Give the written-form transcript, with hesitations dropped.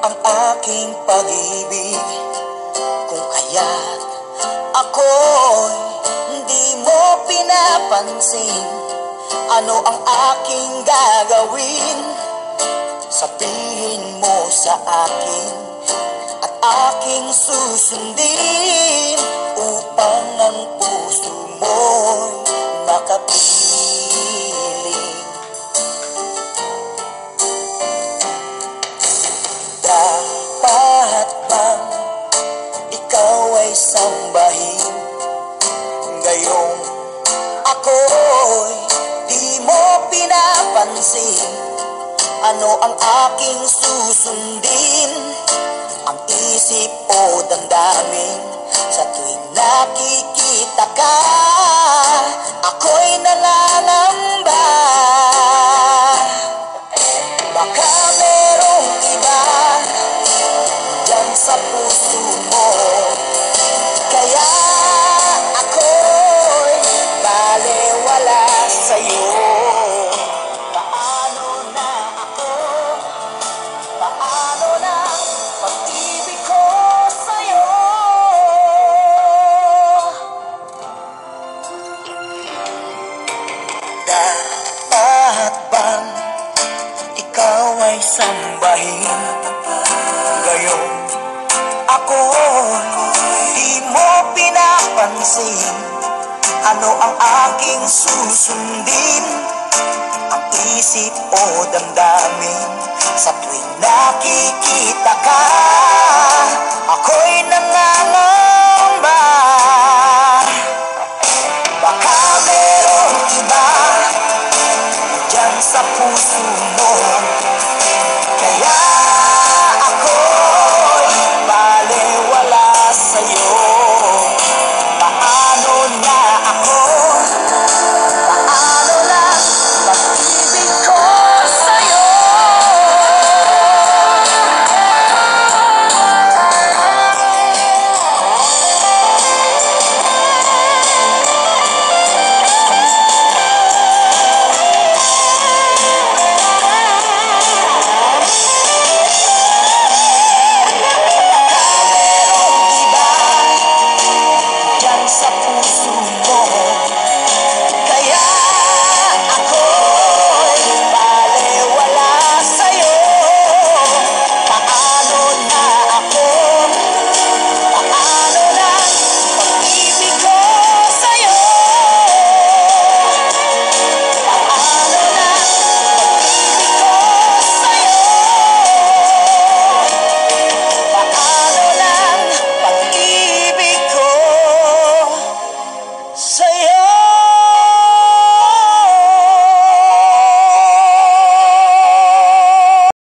ang aking pag-ibig, kung kaya't ako'y hindi mo pinapansin. Ano ang aking gagawin? Sabihin mo sa akin at aking susundin, upang ang puso mo'y makapiling. Dapat bang ikaw ay sambahin, ngayong ako'y di mo pinapansin? Ano ang aking susundin? Ang isip o damdamin? Sa tuwing nakikita ka, ako'y nangangamba. Baka merong iba dyan sa puso mo, kaya ako'y balewala sa'yo. Paano na ako? Paano na pag-ibig ko sa'yo? Dapat bang ikaw ay sambahin, ngayong ako di mo pinapansin? Ano ang aking susundin? Ang isip o damdamin? Sa tuwing nakikita ka, ako'y nangangamba. Baka merong iba dyan sa puso mo, kaya ako'y balewala sa'yo. Paano na ako? Paano na pag-ibig ko sa'yo? Sa puso mo, kaya ako'y balewala sa'yo. Paano na ako? Paano na pag-ibig ko sa'yo? Paano na pag-ibig ko sa'yo? Paano lang pag-ibig ko sa'yo?